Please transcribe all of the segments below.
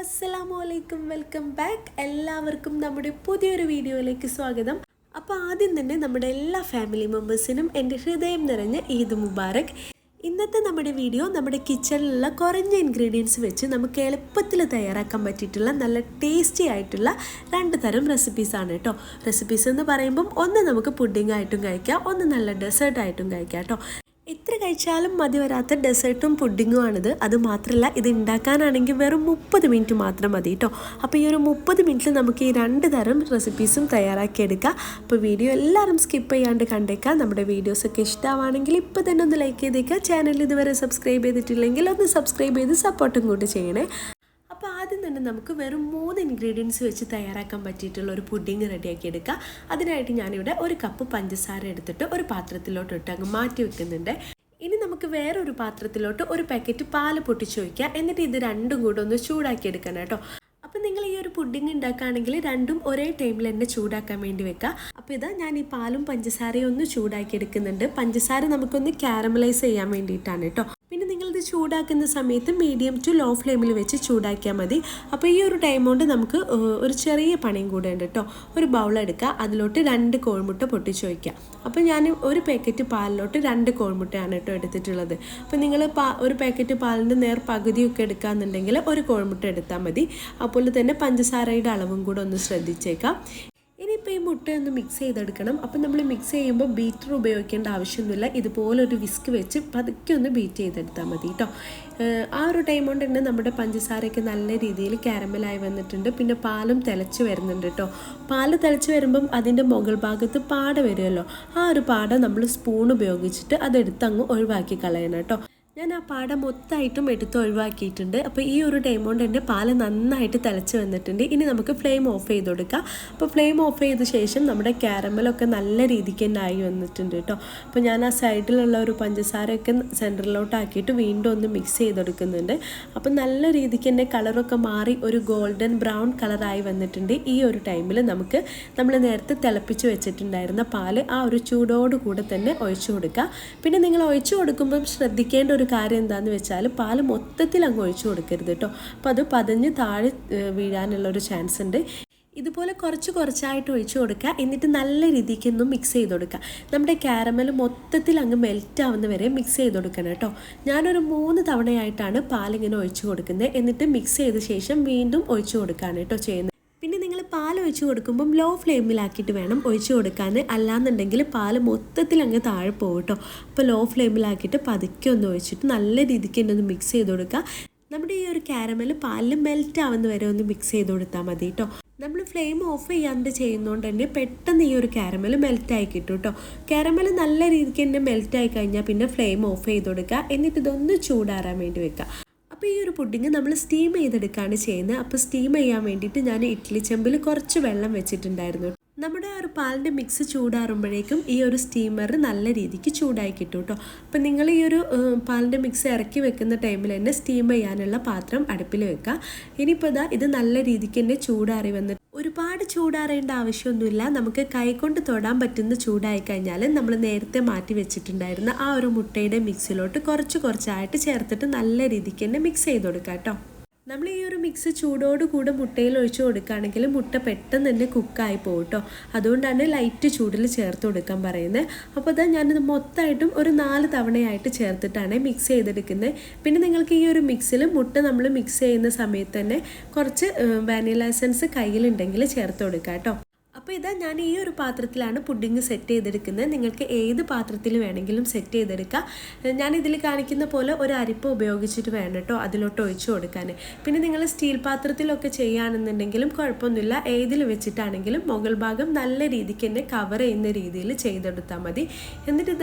അസ്സലാമു അലൈക്കും, welcome back. എല്ലാവർക്കും നമ്മുടെ പുതിയൊരു വീഡിയോയിലേക്ക് സ്വാഗതം. അപ്പോൾ ആദ്യം തന്നെ നമ്മുടെ എല്ലാ ഫാമിലി മെമ്പേഴ്സിനും എൻ്റെ ഹൃദയം നിറഞ്ഞ ഈദ് മുബാറക്. ഇന്നത്തെ നമ്മുടെ വീഡിയോ നമ്മുടെ കിച്ചണിലുള്ള കുറഞ്ഞ ഇൻഗ്രീഡിയൻസ് വെച്ച് നമുക്ക് എളുപ്പത്തിൽ തയ്യാറാക്കാൻ പറ്റിയിട്ടുള്ള നല്ല ടേസ്റ്റി ആയിട്ടുള്ള 2 തരം റെസിപ്പീസാണ് കേട്ടോ. റെസിപ്പീസ് എന്ന് പറയുമ്പം ഒന്ന് നമുക്ക് പുഡിംഗ് ആയിട്ടും കഴിക്കാം, ഒന്ന് നല്ല ഡെസേർട്ടായിട്ടും കഴിക്കാം കേട്ടോ. എത്ര കഴിച്ചാലും മതി വരാത്ത ഡെസേർട്ടും പുഡിങ്ങുമാണിത്. അത് മാത്രമല്ല, ഇത് ഉണ്ടാക്കാനാണെങ്കിൽ വെറും 30 മിനിറ്റ് മാത്രം മതി കേട്ടോ. അപ്പോൾ ഈ ഒരു 30 മിനിറ്റിൽ നമുക്ക് ഈ 2 തരം റെസിപ്പീസും തയ്യാറാക്കിയെടുക്കാം. അപ്പോൾ വീഡിയോ എല്ലാവരും സ്കിപ്പ് ചെയ്യാണ്ട് കണ്ടേക്കാം. നമ്മുടെ വീഡിയോസൊക്കെ ഇഷ്ടമാണെങ്കിൽ ഇപ്പോൾ തന്നെ ഒന്ന് ലൈക്ക് ചെയ്തേക്കുക. ചാനൽ ഇതുവരെ സബ്സ്ക്രൈബ് ചെയ്തിട്ടില്ലെങ്കിൽ ഒന്ന് സബ്സ്ക്രൈബ് ചെയ്ത് സപ്പോർട്ടും കൂടി ചെയ്യണേ. അപ്പോൾ ആദ്യം തന്നെ നമുക്ക് വെറും 3 ഇൻഗ്രീഡിയൻസ് വെച്ച് തയ്യാറാക്കാൻ പറ്റിയിട്ടുള്ള ഒരു പുഡിങ് റെഡിയാക്കി എടുക്കുക. അതിനായിട്ട് ഞാനിവിടെ 1 കപ്പ് പഞ്ചസാര എടുത്തിട്ട് ഒരു പാത്രത്തിലോട്ട് ഇട്ട് അങ്ങ് മാറ്റി വെക്കുന്നുണ്ട്. ഇനി നമുക്ക് വേറൊരു പാത്രത്തിലോട്ട് 1 പാക്കറ്റ് പാല് പൊട്ടിച്ച് വയ്ക്കുക. എന്നിട്ട് ഇത് രണ്ടും കൂടെ ഒന്ന് ചൂടാക്കി എടുക്കണം കേട്ടോ. അപ്പോൾ നിങ്ങൾ ഈ ഒരു പുഡിങ് ഉണ്ടാക്കുകയാണെങ്കിൽ രണ്ടും ഒരേ ടൈമിൽ തന്നെ ചൂടാക്കാൻ വേണ്ടി വെക്കുക. അപ്പോൾ ഇതാ ഞാൻ ഈ പാലും പഞ്ചസാരയും ഒന്ന് ചൂടാക്കി എടുക്കുന്നുണ്ട്. പഞ്ചസാര നമുക്കൊന്ന് കാരമലൈസ് ചെയ്യാൻ വേണ്ടിയിട്ടാണ് കേട്ടോ. പിന്നെ നിങ്ങളിത് ചൂടാക്കുന്ന സമയത്ത് മീഡിയം ടു ലോ ഫ്ലെയിമിൽ വെച്ച് ചൂടാക്കിയാൽ മതി. അപ്പോൾ ഈ ഒരു ടൈം കൊണ്ട് നമുക്ക് ഒരു ചെറിയ പണിയും കൂടെ ഉണ്ട് കേട്ടോ. ഒരു ബൗൾ എടുക്കുക, അതിലോട്ട് 2 കോഴിമുട്ട പൊട്ടിച്ച് വയ്ക്കുക. അപ്പോൾ ഞാൻ 1 പാക്കറ്റ് പാലിലോട്ട് 2 കോഴിമുട്ടയാണ് കേട്ടോ എടുത്തിട്ടുള്ളത്. അപ്പോൾ നിങ്ങൾ ഒരു പാക്കറ്റ് പാലിൻ്റെ നേർ പകുതിയൊക്കെ എടുക്കുകയെന്നുണ്ടെങ്കിൽ 1 കോഴിമുട്ട എടുത്താൽ മതി. അതുപോലെ തന്നെ പഞ്ചസാരയുടെ അളവും കൂടെ ഒന്ന് ശ്രദ്ധിച്ചേക്കാം. ഇനിയിപ്പോൾ ഈ മുട്ടയൊന്ന് മിക്സ് ചെയ്തെടുക്കണം. അപ്പം നമ്മൾ മിക്സ് ചെയ്യുമ്പോൾ ബീറ്റർ ഉപയോഗിക്കേണ്ട ആവശ്യമൊന്നുമില്ല. ഇതുപോലൊരു വിസ്ക് വെച്ച് പതുക്കെ ഒന്ന് ബീറ്റ് ചെയ്തെടുത്താൽ മതി കേട്ടോ. ആ ഒരു ടൈം കൊണ്ട് തന്നെ നമ്മുടെ പഞ്ചസാരയൊക്കെ നല്ല രീതിയിൽ കാരമലായി വന്നിട്ടുണ്ട്. പിന്നെ പാലും തിളച്ച് വരുന്നുണ്ട് കേട്ടോ. പാല് തിളച്ച് വരുമ്പം അതിൻ്റെ മുകൾ ഭാഗത്ത് പാട വരുമല്ലോ, ആ ഒരു പാട നമ്മൾ സ്പൂൺ ഉപയോഗിച്ചിട്ട് അതെടുത്ത് അങ്ങ് ഒഴിവാക്കി കളയണം കേട്ടോ. ഞാൻ ആ പാട മൊത്തമായിട്ടും എടുത്ത് ഒഴിവാക്കിയിട്ടുണ്ട്. അപ്പോൾ ഈ ഒരു ടൈം കൊണ്ട് എൻ്റെ പാല് നന്നായിട്ട് തിളച്ച് വന്നിട്ടുണ്ട്. ഇനി നമുക്ക് ഫ്ലെയിം ഓഫ് ചെയ്ത് കൊടുക്കാം. അപ്പോൾ ഫ്ലെയിം ഓഫ് ചെയ്ത ശേഷം നമ്മുടെ കാരമലൊക്കെ നല്ല രീതിക്ക് തന്നെ ആയി വന്നിട്ടുണ്ട് കേട്ടോ. അപ്പോൾ ഞാൻ ആ സൈഡിലുള്ള ഒരു പഞ്ചസാരയൊക്കെ സെൻറ്ററിലോട്ടാക്കിയിട്ട് വീണ്ടും ഒന്ന് മിക്സ് ചെയ്തെടുക്കുന്നുണ്ട്. അപ്പോൾ നല്ല രീതിക്ക് തന്നെ കളറൊക്കെ മാറി ഒരു ഗോൾഡൻ ബ്രൗൺ കളറായി വന്നിട്ടുണ്ട്. ഈ ഒരു ടൈമിൽ നമുക്ക് നമ്മൾ നേരത്തെ തിളപ്പിച്ച് വെച്ചിട്ടുണ്ടായിരുന്ന പാല് ആ ഒരു ചൂടോടുകൂടെ തന്നെ ഒഴിച്ചു കൊടുക്കുക. പിന്നെ നിങ്ങൾ ഒഴിച്ചു കൊടുക്കുമ്പം ശ്രദ്ധിക്കേണ്ട ഒരു കാര്യം എന്താണെന്ന് വെച്ചാൽ പാല് മൊത്തത്തിൽ അങ്ങ് ഒഴിച്ചു കൊടുക്കരുത് കേട്ടോ. അപ്പോൾ അത് പതഞ്ഞ് താഴെ വീഴാനുള്ളൊരു ചാൻസ് ഉണ്ട്. ഇതുപോലെ കുറച്ചായിട്ട് ഒഴിച്ചു കൊടുക്കുക. എന്നിട്ട് നല്ല രീതിക്ക് ഒന്ന് മിക്സ് ചെയ്ത് കൊടുക്കുക. നമ്മുടെ കാരമൽ മൊത്തത്തിൽ അങ്ങ് മെൽറ്റ് ആവുന്ന വരെ മിക്സ് ചെയ്ത് കൊടുക്കണം കേട്ടോ. ഞാനൊരു 3 തവണയായിട്ടാണ് പാലിങ്ങനെ ഒഴിച്ചു കൊടുക്കുന്നത്. എന്നിട്ട് മിക്സ് ചെയ്ത ശേഷം വീണ്ടും ഒഴിച്ചു കൊടുക്കുകയാണ് കേട്ടോ ചെയ്യുന്നത്. പിന്നെ നിങ്ങൾ പാൽ ഒഴിച്ച് കൊടുക്കുമ്പം ലോ ഫ്ലെയിമിലാക്കിയിട്ട് വേണം ഒഴിച്ച് കൊടുക്കാൻ. അല്ലാന്നുണ്ടെങ്കിൽ പാൽ മൊത്തത്തിൽ അങ്ങ് താഴെ പോകും കേട്ടോ. അപ്പോൾ ലോ ഫ്ലെയിമിലാക്കിയിട്ട് പതുക്കെ ഒന്ന് ഒഴിച്ചിട്ട് നല്ല രീതിക്ക് തന്നെ ഒന്ന് മിക്സ് ചെയ്ത് കൊടുക്കുക. നമ്മുടെ ഈ ഒരു കാരമൽ പാലിൽ മെൽറ്റ് ആവുന്ന വരെ ഒന്ന് മിക്സ് ചെയ്ത് കൊടുത്താൽ മതി കേട്ടോ. നമ്മൾ ഫ്ലെയിം ഓഫ് ചെയ്യാണ്ട് ചെയ്യുന്നതുകൊണ്ട് തന്നെ പെട്ടെന്ന് ഈ ഒരു കാരമൽ മെൽറ്റായി കിട്ടും കേട്ടോ. കാരമൽ നല്ല രീതിക്ക് തന്നെ മെൽറ്റായി കഴിഞ്ഞാൽ പിന്നെ ഫ്ലെയിം ഓഫ് ചെയ്ത് കൊടുക്കുക. എന്നിട്ട് ഇതൊന്ന് ചൂടാറാൻ വേണ്ടി വെക്കുക. അപ്പോൾ ഈ ഒരു പുഡിങ് നമ്മൾ സ്റ്റീം ചെയ്തെടുക്കുകയാണ് ചെയ്യുന്നത്. അപ്പോൾ സ്റ്റീം ചെയ്യാൻ വേണ്ടിയിട്ട് ഞാൻ ഇഡ്ഡലി ചെമ്പിൽ കുറച്ച് വെള്ളം വെച്ചിട്ടുണ്ടായിരുന്നു. നമ്മുടെ ആ ഒരു പാലിൻ്റെ മിക്സ് ചൂടാറുമ്പോഴേക്കും ഈ ഒരു സ്റ്റീമർ നല്ല രീതിക്ക് ചൂടായി കിട്ടും കേട്ടോ. അപ്പം നിങ്ങൾ ഈ ഒരു പാലിൻ്റെ മിക്സ് ഇറക്കി വെക്കുന്ന ടൈമിൽ തന്നെ സ്റ്റീം ചെയ്യാനുള്ള പാത്രം അടുപ്പിൽ വെക്കുക. ഇനിയിപ്പോൾ ഇത് നല്ല രീതിക്ക് തന്നെ ചൂടാറി വന്നിട്ട് ഒരുപാട് ചൂടാറേണ്ട ആവശ്യമൊന്നുമില്ല. നമുക്ക് കൈകൊണ്ട് തൊടാൻ പറ്റുന്ന ചൂടായി കഴിഞ്ഞാൽ നമ്മൾ നേരത്തെ മാറ്റി വെച്ചിട്ടുണ്ടായിരുന്ന ആ ഒരു മുട്ടയുടെ മിക്സിലോട്ട് കുറച്ചായിട്ട് ചേർത്തിട്ട് നല്ല രീതിക്ക് തന്നെ മിക്സ് ചെയ്ത് കൊടുക്കാം കേട്ടോ. നമ്മൾ ഈ ഒരു മിക്സ് ചൂടോടുകൂടെ മുട്ടയിൽ ഒഴിച്ച് കൊടുക്കുകയാണെങ്കിൽ മുട്ട പെട്ടെന്ന് തന്നെ കുക്കായി പോകും കേട്ടോ. അതുകൊണ്ടാണ് ലൈറ്റ് ചൂടിൽ ചേർത്ത് കൊടുക്കാൻ പറയുന്നത്. അപ്പോൾ ഞാനിത് മൊത്തമായിട്ടും ഒരു 4 തവണയായിട്ട് ചേർത്തിട്ടാണ് മിക്സ് ചെയ്തെടുക്കുന്നത്. പിന്നെ നിങ്ങൾക്ക് ഈ ഒരു മിക്സിൽ മുട്ട നമ്മൾ മിക്സ് ചെയ്യുന്ന സമയത്ത് തന്നെ കുറച്ച് വാനില എസൻസ് കയ്യിലുണ്ടെങ്കിൽ ചേർത്ത് കൊടുക്കാം കേട്ടോ. അപ്പോൾ ഞാൻ ഈ ഒരു പാത്രത്തിലാണ് പുഡിങ് സെറ്റ് ചെയ്തെടുക്കുന്നത്. നിങ്ങൾക്ക് ഏത് പാത്രത്തിൽ വേണമെങ്കിലും സെറ്റ് ചെയ്തെടുക്കാം. ഞാനിതിൽ കാണിക്കുന്ന പോലെ ഒരു അരിപ്പ ഉപയോഗിച്ചിട്ട് വേണം കേട്ടോ അതിലോട്ട് ഒഴിച്ചു കൊടുക്കാൻ. പിന്നെ നിങ്ങൾ സ്റ്റീൽ പാത്രത്തിലൊക്കെ ചെയ്യുകയാണെന്നുണ്ടെങ്കിലും കുഴപ്പമൊന്നുമില്ല. ഏതിൽ വെച്ചിട്ടാണെങ്കിലും മുകൾ ഭാഗം നല്ല രീതിക്ക് തന്നെ കവർ ചെയ്യുന്ന രീതിയിൽ ചെയ്തെടുത്താൽ മതി. എന്നിട്ട്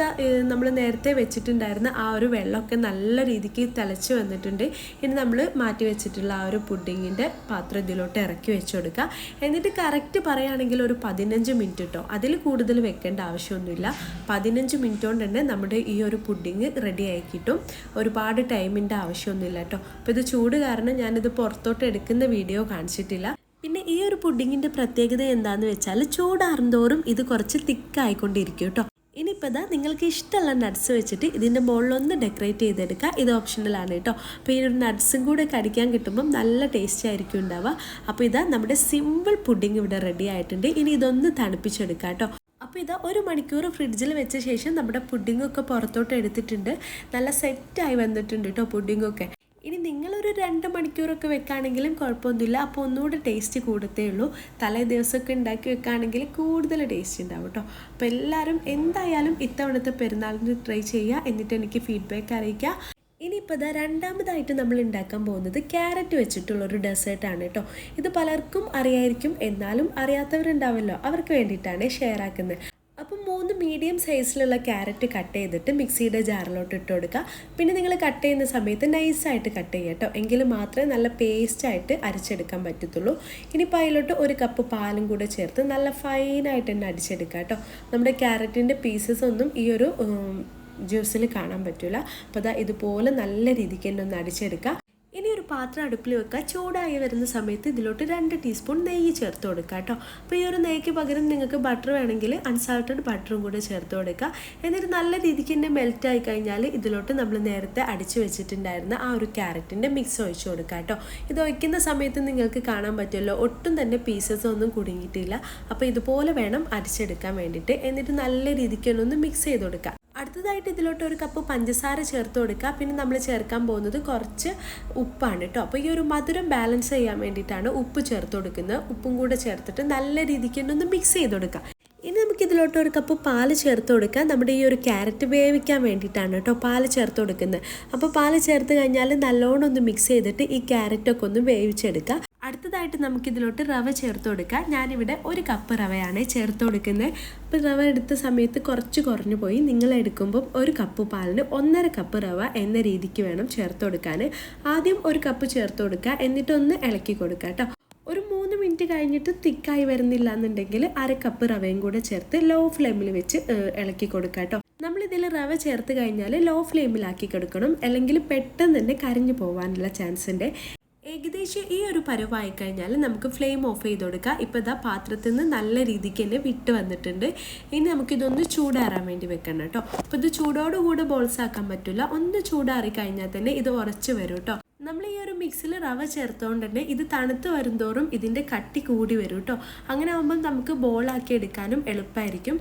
നമ്മൾ നേരത്തെ വെച്ചിട്ടുണ്ടായിരുന്ന ആ ഒരു വെള്ളമൊക്കെ നല്ല രീതിക്ക് തിളച്ച് വന്നിട്ടുണ്ട്. ഇനി നമ്മൾ മാറ്റി വെച്ചിട്ടുള്ള ആ ഒരു പുഡിങ്ങിൻ്റെ പാത്രം ഇതിലോട്ട് ഇറക്കി വെച്ച് കൊടുക്കുക. എന്നിട്ട് കറക്റ്റ് പറയുകയാണെങ്കിൽ ഒരു 15 മിനിറ്റ് കേട്ടോ. അതിൽ കൂടുതൽ വെക്കേണ്ട ആവശ്യമൊന്നുമില്ല. 15 മിനിറ്റ് കൊണ്ട് തന്നെ നമ്മുടെ ഈ ഒരു പുഡിങ് റെഡി ആയി കിട്ടും. ഒരുപാട് ടൈമിൻ്റെ ആവശ്യമൊന്നുമില്ല കേട്ടോ. അപ്പോൾ ഇത് ചൂട് കാരണം ഞാനിത് പുറത്തോട്ട് എടുക്കുന്ന വീഡിയോ കാണിച്ചിട്ടില്ല. പിന്നെ ഈ ഒരു പുഡിങ്ങിൻ്റെ പ്രത്യേകത എന്താണെന്ന് വെച്ചാൽ ചൂടാറും തോറും ഇത് കുറച്ച് തിക്കായിക്കൊണ്ടിരിക്കും കേട്ടോ. ഇനിയിപ്പോൾ ഇതാ നിങ്ങൾക്ക് ഇഷ്ടമുള്ള നട്ട്സ് വെച്ചിട്ട് ഇതിൻ്റെ മുകളിലൊന്ന് ഡെക്കറേറ്റ് ചെയ്തെടുക്കുക. ഇത് ഓപ്ഷണലാണ് കേട്ടോ. അപ്പോൾ ഈ ഒരു നട്ട്സും കൂടെ കടിക്കാൻ കിട്ടുമ്പം നല്ല ടേസ്റ്റ് ആയിരിക്കും ഉണ്ടാവുക. അപ്പോൾ ഇതാ നമ്മുടെ സിമ്പിൾ പുഡിംഗ് ഇവിടെ റെഡി ആയിട്ടുണ്ട്. ഇനി ഇതൊന്ന് തണുപ്പിച്ചെടുക്കുക കേട്ടോ. അപ്പോൾ ഇതാ 1 മണിക്കൂർ ഫ്രിഡ്ജിൽ വെച്ച ശേഷം നമ്മുടെ പുഡിങ്ങൊക്കെ പുറത്തോട്ട് എടുത്തിട്ടുണ്ട്. നല്ല സെറ്റായി വന്നിട്ടുണ്ട് കേട്ടോ പുഡിങ്ങൊക്കെ. ഇനി നിങ്ങളൊരു 2 മണിക്കൂറൊക്കെ വെക്കുകയാണെങ്കിലും കുഴപ്പമൊന്നുമില്ല. അപ്പോൾ ഒന്നുകൂടെ ടേസ്റ്റ് കൂടത്തേ ഉള്ളൂ. തലേ ദിവസമൊക്കെ ഉണ്ടാക്കി വെക്കുകയാണെങ്കിൽ കൂടുതൽ ടേസ്റ്റ് ഉണ്ടാവും കേട്ടോ. അപ്പോൾ എല്ലാവരും എന്തായാലും ഇത്തവണത്തെ പെരുന്നാളിന് ട്രൈ ചെയ്യുക. എന്നിട്ട് എനിക്ക് ഫീഡ്ബാക്ക് അറിയിക്കുക. ഇനിയിപ്പോൾ ഇതാ രണ്ടാമതായിട്ട് നമ്മൾ ഉണ്ടാക്കാൻ പോകുന്നത് ക്യാരറ്റ് വെച്ചിട്ടുള്ളൊരു ഡെസേർട്ടാണ് കേട്ടോ. ഇത് പലർക്കും അറിയായിരിക്കും, എന്നാലും അറിയാത്തവരുണ്ടാവുമല്ലോ, അവർക്ക് വേണ്ടിയിട്ടാണ് ഷെയർ ആക്കുന്നത്. അപ്പം 3 മീഡിയം സൈസിലുള്ള ക്യാരറ്റ് കട്ട് ചെയ്തിട്ട് മിക്സിയുടെ ജാറിലോട്ട് ഇട്ട് കൊടുക്കുക. പിന്നെ നിങ്ങൾ കട്ട് ചെയ്യുന്ന സമയത്ത് നൈസായിട്ട് കട്ട് ചെയ്യുക കേട്ടോ. എങ്കിൽ മാത്രമേ നല്ല പേസ്റ്റായിട്ട് അരച്ചെടുക്കാൻ പറ്റത്തുള്ളൂ. ഇനിയിപ്പോൾ അതിലോട്ട് 1 കപ്പ് പാലും കൂടെ ചേർത്ത് നല്ല ഫൈനായിട്ട് തന്നെ അടിച്ചെടുക്കുക കേട്ടോ. നമ്മുടെ ക്യാരറ്റിൻ്റെ പീസസ് ഒന്നും ഈ ഒരു ജ്യൂസിൽ കാണാൻ പറ്റില്ല. അപ്പോൾ അതാ ഇതുപോലെ നല്ല രീതിക്ക് തന്നെ ഒന്ന് അടിച്ചെടുക്കുക. ഇനി ഒരു പാത്രം അടുപ്പിൽ വെക്കുക. ചൂടായി വരുന്ന സമയത്ത് ഇതിലോട്ട് 2 ടീസ്പൂൺ നെയ്യ് ചേർത്ത് കൊടുക്കുക കേട്ടോ. അപ്പോൾ ഈ ഒരു നെയ്ക്ക് പകരം നിങ്ങൾക്ക് ബട്ടർ വേണമെങ്കിൽ അൺസാൾട്ടഡ് ബട്ടറും കൂടെ ചേർത്ത് കൊടുക്കുക. എന്നിട്ട് നല്ല രീതിക്ക് തന്നെ മെൽറ്റായി കഴിഞ്ഞാൽ ഇതിലോട്ട് നമ്മൾ നേരത്തെ അടിച്ചു വെച്ചിട്ടുണ്ടായിരുന്ന ആ ഒരു ക്യാരറ്റിൻ്റെ മിക്സ് ഒഴിച്ചു കൊടുക്കുക കേട്ടോ. ഇത് ഒഴിക്കുന്ന സമയത്ത് നിങ്ങൾക്ക് കാണാൻ പറ്റുമല്ലോ, ഒട്ടും തന്നെ പീസസ് ഒന്നും കുടുങ്ങിയിട്ടില്ല. അപ്പോൾ ഇതുപോലെ വേണം അടിച്ചെടുക്കാൻ വേണ്ടിയിട്ട്. എന്നിട്ട് നല്ല രീതിക്ക് ഒന്ന് മിക്സ് ചെയ്ത് കൊടുക്കുക. അടുത്തതായിട്ട് ഇതിലോട്ട് 1 കപ്പ് പഞ്ചസാര ചേർത്ത് കൊടുക്കുക. പിന്നെ നമ്മൾ ചേർക്കാൻ പോകുന്നത് കുറച്ച് ഉപ്പാണ് കേട്ടോ. അപ്പോൾ ഈ ഒരു മധുരം ബാലൻസ് ചെയ്യാൻ വേണ്ടിയിട്ടാണ് ഉപ്പ് ചേർത്ത് കൊടുക്കുന്നത്. ഉപ്പും കൂടെ ചേർത്തിട്ട് നല്ല രീതിക്ക് ഒന്ന് മിക്സ് ചെയ്ത് കൊടുക്കുക. ഇനി നമുക്ക് ഇതിലോട്ട് 1 കപ്പ് പാല് ചേർത്ത് കൊടുക്കാം. നമ്മുടെ ഈ ഒരു ക്യാരറ്റ് വേവിക്കാൻ വേണ്ടിയിട്ടാണ് കേട്ടോ പാല് ചേർത്ത് കൊടുക്കുന്നത്. അപ്പോൾ പാല് ചേർത്ത് കഴിഞ്ഞാൽ നല്ലോണം ഒന്ന് മിക്സ് ചെയ്തിട്ട് ഈ ക്യാരറ്റൊക്കെ ഒന്ന് വേവിച്ചെടുക്കുക. അടുത്തതായിട്ട് നമുക്കിതിലോട്ട് റവ ചേർത്ത് കൊടുക്കാം. ഞാനിവിടെ 1 കപ്പ് റവയാണ് ചേർത്ത് കൊടുക്കുന്നത്. അപ്പോൾ റവ എടുത്ത സമയത്ത് കുറച്ച് കുറഞ്ഞു പോയി. നിങ്ങൾ എടുക്കുമ്പം 1 കപ്പ് പാലിന് 1.5 കപ്പ് റവ എന്ന രീതിക്ക് വേണം ചേർത്ത് കൊടുക്കാൻ. ആദ്യം 1 കപ്പ് ചേർത്ത് കൊടുക്കുക, എന്നിട്ടൊന്ന് ഇളക്കി കൊടുക്കുക കേട്ടോ. ഒരു 3 മിനിറ്റ് കഴിഞ്ഞിട്ട് തിക്കായി വരുന്നില്ല എന്നുണ്ടെങ്കിൽ 1/2 കപ്പ് റവയും കൂടെ ചേർത്ത് ലോ ഫ്ലെയിമിൽ വെച്ച് ഇളക്കി കൊടുക്കുക കേട്ടോ. നമ്മളിതിൽ റവ ചേർത്ത് കഴിഞ്ഞാൽ ലോ ഫ്ലെയിമിലാക്കി കൊടുക്കണം, അല്ലെങ്കിൽ പെട്ടെന്ന് തന്നെ കരിഞ്ഞു പോകാനുള്ള ചാൻസ് ഉണ്ട്. ഏകദേശം ഈ ഒരു പരുവായി കഴിഞ്ഞാൽ നമുക്ക് ഫ്ലെയിം ഓഫ് ചെയ്ത് കൊടുക്കുക. ഇപ്പോൾ ഇതാ പാത്രത്തിൽ നിന്ന് നല്ല രീതിക്ക് തന്നെ വിട്ട് വന്നിട്ടുണ്ട്. ഇനി നമുക്കിതൊന്ന് ചൂടാറാൻ വേണ്ടി വെക്കണം കേട്ടോ. അപ്പോൾ ഇത് ചൂടോടുകൂടെ ബോൾസ് ആക്കാൻ പറ്റില്ല. ഒന്ന് ചൂടാറി കഴിഞ്ഞാൽ തന്നെ ഇത് ഉറച്ച് വരും കേട്ടോ. നമ്മൾ ഈ ഒരു മിക്സിൽ റവ ചേർത്തുകൊണ്ട് തന്നെ ഇത് തണുത്ത് വരുംതോറും ഇതിൻ്റെ കട്ടി കൂടി വരും കേട്ടോ. അങ്ങനെ ആകുമ്പം നമുക്ക് ബോളാക്കി എടുക്കാനും എളുപ്പമായിരിക്കും.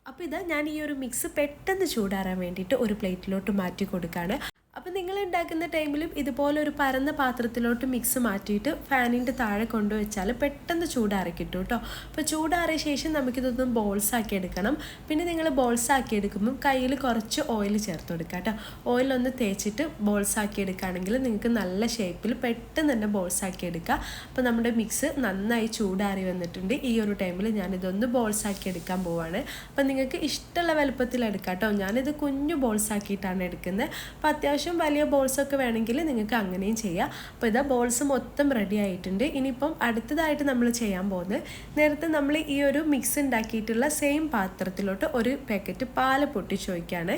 അപ്പോൾ ഇതാ ഞാൻ ഈ ഒരു മിക്സ് പെട്ടെന്ന് ചൂടാറാൻ വേണ്ടിയിട്ട് ഒരു പ്ലേറ്റിലോട്ട് മാറ്റി കൊടുക്കുകയാണ്. അപ്പോൾ നിങ്ങൾ ഉണ്ടാക്കുന്ന ടൈമിലും ഇതുപോലെ ഒരു പരന്ന പാത്രത്തിലോട്ട് മിക്സ് മാറ്റിയിട്ട് ഫാനിൻ്റെ താഴെ കൊണ്ടുവച്ചാൽ പെട്ടെന്ന് ചൂടാറി കിട്ടും കേട്ടോ. അപ്പോൾ ചൂടാറിയ ശേഷം നമുക്കിതൊന്നും ബോൾസ് ആക്കി എടുക്കണം. പിന്നെ നിങ്ങൾ ബോൾസ് ആക്കി എടുക്കുമ്പം കയ്യിൽ കുറച്ച് ഓയിൽ ചേർത്ത് കൊടുക്കുക കേട്ടോ. ഓയിലൊന്ന് തേച്ചിട്ട് ബോൾസ് ആക്കി എടുക്കുകയാണെങ്കിൽ നിങ്ങൾക്ക് നല്ല ഷേപ്പിൽ പെട്ടെന്ന് തന്നെ ബോൾസ് ആക്കി എടുക്കുക. അപ്പോൾ നമ്മുടെ മിക്സ് നന്നായി ചൂടാറി വന്നിട്ടുണ്ട്. ഈ ഒരു ടൈമിൽ ഞാനിതൊന്ന് ബോൾസ് ആക്കി എടുക്കാൻ പോവാണ്. അപ്പോൾ നിങ്ങൾക്ക് ഇഷ്ടമുള്ള വലുപ്പത്തിൽ എടുക്കാം കേട്ടോ. ഞാനിത് കുഞ്ഞു ബോൾസ് ആക്കിയിട്ടാണ് എടുക്കുന്നത്. അപ്പോൾ അത്യാവശ്യം വലിയ ബോൾസൊക്കെ വേണമെങ്കിൽ നിങ്ങൾക്ക് അങ്ങനെയും ചെയ്യാം. അപ്പോൾ ഇതാ ബോൾസ് മൊത്തം റെഡി ആയിട്ടുണ്ട്. ഇനിയിപ്പം അടുത്തതായിട്ട് നമ്മൾ ചെയ്യാൻ പോകുന്നത്, നേരത്തെ നമ്മൾ ഈ ഒരു മിക്സ് ഉണ്ടാക്കിയിട്ടുള്ള സെയിം പാത്രത്തിലോട്ട് 1 പാക്കറ്റ് പാല് പൊട്ടിച്ചൊഴിക്കുകയാണ്.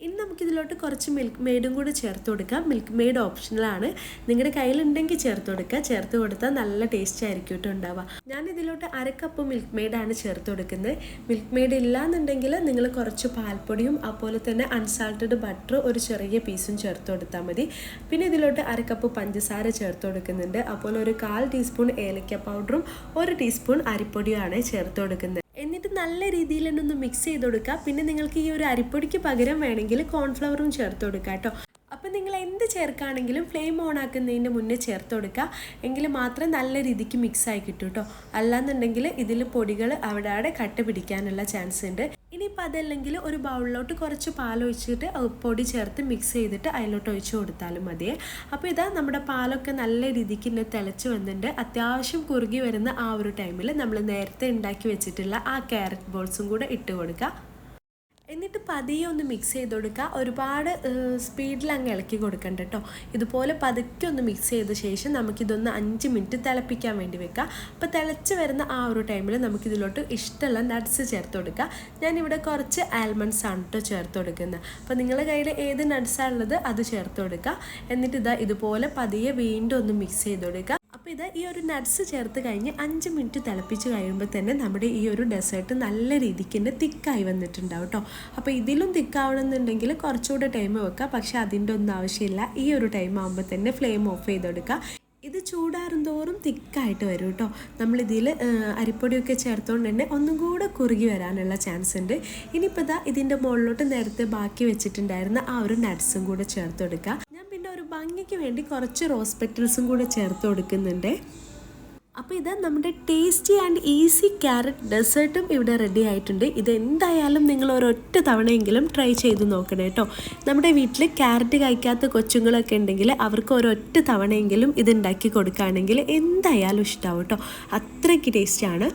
ഇനി നമുക്കിതിലോട്ട് കുറച്ച് മിൽക്ക് മെയ്ഡും കൂടി ചേർത്ത് കൊടുക്കാം. മിൽക്ക് മെയ്ഡ് ഓപ്ഷണലാണ്, നിങ്ങളുടെ കയ്യിലുണ്ടെങ്കിൽ ചേർത്ത് കൊടുക്കുക. ചേർത്ത് കൊടുത്താൽ നല്ല ടേസ്റ്റ് ആയിരിക്കും കേട്ടോ ഉണ്ടാവുക. ഞാൻ ഇതിലോട്ട് 1/2 കപ്പ് മിൽക്ക് മെയ്ഡാണ് ചേർത്ത് കൊടുക്കുന്നത്. മിൽക്ക് മെയ്ഡ് ഇല്ലാന്നുണ്ടെങ്കിൽ നിങ്ങൾ കുറച്ച് പാൽപ്പൊടിയും അതുപോലെ തന്നെ അൺസാൾട്ടഡ് ബട്ടർ ഒരു ചെറിയ പീസും ചേർത്ത് കൊടുത്താൽ മതി. പിന്നെ ഇതിലോട്ട് 1/2 കപ്പ് പഞ്ചസാര ചേർത്ത് കൊടുക്കുന്നുണ്ട്. അതുപോലെ ഒരു 1/4 ടീസ്പൂൺ ഏലക്ക പൗഡറും 1 ടീസ്പൂൺ അരിപ്പൊടിയുമാണ് ചേർത്ത് കൊടുക്കുന്നത്. എന്നിട്ട് നല്ല രീതിയിൽ തന്നെ ഒന്ന് മിക്സ് ചെയ്ത് കൊടുക്കുക. പിന്നെ നിങ്ങൾക്ക് ഈ ഒരു അരിപ്പൊടിക്ക് പകരം വേണമെങ്കിൽ കോൺഫ്ലവറും ചേർത്ത് കൊടുക്കുക കേട്ടോ. അപ്പം നിങ്ങൾ എന്ത് ചേർക്കുകയാണെങ്കിലും ഫ്ലെയിം ഓൺ ആക്കുന്നതിൻ്റെ മുന്നേ ചേർത്ത് കൊടുക്കുക. എങ്കിൽ മാത്രമേ നല്ല രീതിക്ക് മിക്സായി കിട്ടും കേട്ടോ. അല്ലാന്നുണ്ടെങ്കിൽ ഇതിൽ പൊടികൾ അവിടെ കട്ട പിടിക്കാനുള്ള ചാൻസ് ഉണ്ട്. ഇനിയിപ്പോൾ അതല്ലെങ്കിൽ ഒരു ബൗളിലോട്ട് കുറച്ച് പാലൊഴിച്ചിട്ട് പൊടി ചേർത്ത് മിക്സ് ചെയ്തിട്ട് അതിലോട്ട് ഒഴിച്ച് കൊടുത്താലും മതിയേ. അപ്പോൾ ഇതാ നമ്മുടെ പാലൊക്കെ നല്ല രീതിക്ക് ഇന്ന് തിളച്ച് വന്നിട്ടുണ്ട്. അത്യാവശ്യം കുറുകി വരുന്ന ആ ഒരു ടൈമിൽ നമ്മൾ നേരത്തെ ഉണ്ടാക്കി വെച്ചിട്ടുള്ള ആ ക്യാരറ്റ് ബോൾസും കൂടെ ഇട്ട് കൊടുക്കുക. എന്നിട്ട് പതിയെ ഒന്ന് മിക്സ് ചെയ്ത് കൊടുക്കുക. ഒരുപാട് സ്പീഡിൽ അങ്ങ് ഇളക്കി കൊടുക്കണ്ട കേട്ടോ. ഇതുപോലെ പതുക്കെ ഒന്ന് മിക്സ് ചെയ്ത ശേഷം നമുക്കിതൊന്ന് 5 മിനിറ്റ് തിളപ്പിക്കാൻ വേണ്ടി വെക്കുക. അപ്പോൾ തിളച്ച് വരുന്ന ആ ഒരു ടൈമിൽ നമുക്കിതിലോട്ട് ഇഷ്ടമുള്ള നട്ട്സ് ചേർത്ത് കൊടുക്കുക. ഞാനിവിടെ കുറച്ച് ആൽമണ്ട്സ് ആണ് കേട്ടോ ചേർത്ത് കൊടുക്കുന്നത്. അപ്പോൾ നിങ്ങളുടെ കയ്യിൽ ഏത് നട്ട്സാണ് ഉള്ളത് അത് ചേർത്ത് കൊടുക്കുക. എന്നിട്ട് ഇതുപോലെ പതിയെ വീണ്ടും ഒന്ന് മിക്സ് ചെയ്ത് കൊടുക്കുക. അപ്പോൾ ഇത് ഈ ഒരു നട്ട്സ് ചേർത്ത് കഴിഞ്ഞ് 5 മിനിറ്റ് തിളപ്പിച്ച് കഴിയുമ്പോൾ തന്നെ നമ്മുടെ ഈ ഒരു ഡെസേർട്ട് നല്ല രീതിക്ക് തന്നെ തിക്കായി വന്നിട്ടുണ്ടാവും കേട്ടോ. അപ്പോൾ ഇതിലും തിക്കാവണമെന്നുണ്ടെങ്കിൽ കുറച്ചുകൂടെ ടൈം വെക്കുക, പക്ഷേ അതിൻ്റെ ഒന്നും ആവശ്യമില്ല. ഈ ഒരു ടൈം ആകുമ്പോൾ തന്നെ ഫ്ലെയിം ഓഫ് ചെയ്തെടുക്കുക. ഇത് ചൂടാറും തോറും തിക്കായിട്ട് വരും കേട്ടോ. നമ്മളിതിൽ അരിപ്പൊടിയൊക്കെ ചേർത്തുകൊണ്ട് തന്നെ ഒന്നും കൂടെ കുറുകി വരാനുള്ള ചാൻസ് ഉണ്ട്. ഇനിയിപ്പോൾ ഇതാ ഇതിൻ്റെ മുകളിലോട്ട് നേരത്തെ ബാക്കി വെച്ചിട്ടുണ്ടായിരുന്ന ആ ഒരു നട്ട്സും കൂടെ ചേർത്ത് കൊടുക്കുക. ഞാൻ പിന്നെ ഒരു ഭംഗിക്ക് വേണ്ടി കുറച്ച് റോസ് പെറ്റൽസും കൂടെ ചേർത്ത് കൊടുക്കുന്നുണ്ട്. അപ്പോൾ ഇത് നമ്മുടെ ടേസ്റ്റി ആൻഡ് ഈസി ക്യാരറ്റ് ഡെസേർട്ടും ഇവിടെ റെഡി ആയിട്ടുണ്ട്. ഇത് എന്തായാലും നിങ്ങൾ ഒരൊറ്റ തവണയെങ്കിലും ട്രൈ ചെയ്ത് നോക്കണം കേട്ടോ. നമ്മുടെ വീട്ടിൽ ക്യാരറ്റ് കഴിക്കാത്ത കൊച്ചുങ്ങളൊക്കെ ഉണ്ടെങ്കിൽ അവർക്ക് ഒരൊറ്റ തവണയെങ്കിലും ഇത് ഉണ്ടാക്കി കൊടുക്കുകയാണെങ്കിൽ എന്തായാലും ഇഷ്ടമാവും കേട്ടോ. അത്രയ്ക്ക് ടേസ്റ്റാണ്.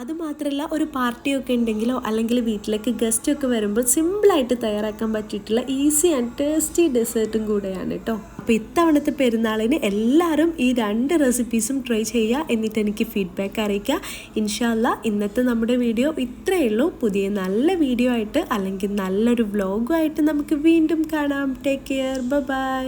അതുമാത്രമല്ല, ഒരു പാർട്ടിയൊക്കെ ഉണ്ടെങ്കിലോ അല്ലെങ്കിൽ വീട്ടിലേക്ക് ഗസ്റ്റൊക്കെ വരുമ്പോൾ സിമ്പിളായിട്ട് തയ്യാറാക്കാൻ പറ്റിയിട്ടുള്ള ഈസി ആൻഡ് ടേസ്റ്റി ഡെസേർട്ടും കൂടെയാണ് കേട്ടോ. അപ്പോൾ ഇത്തവണത്തെ പെരുന്നാളിന് എല്ലാവരും ഈ 2 റെസിപ്പീസും ട്രൈ ചെയ്യുക, എന്നിട്ട് എനിക്ക് ഫീഡ്ബാക്ക് അറിയിക്കുക. ഇൻഷാ അല്ലാ ഇന്നത്തെ നമ്മുടെ വീഡിയോ ഇത്രയേ ഉള്ളൂ. പുതിയ നല്ല വീഡിയോ ആയിട്ട് അല്ലെങ്കിൽ നല്ലൊരു വ്ലോഗുമായിട്ട് നമുക്ക് വീണ്ടും കാണാം. Take care, by.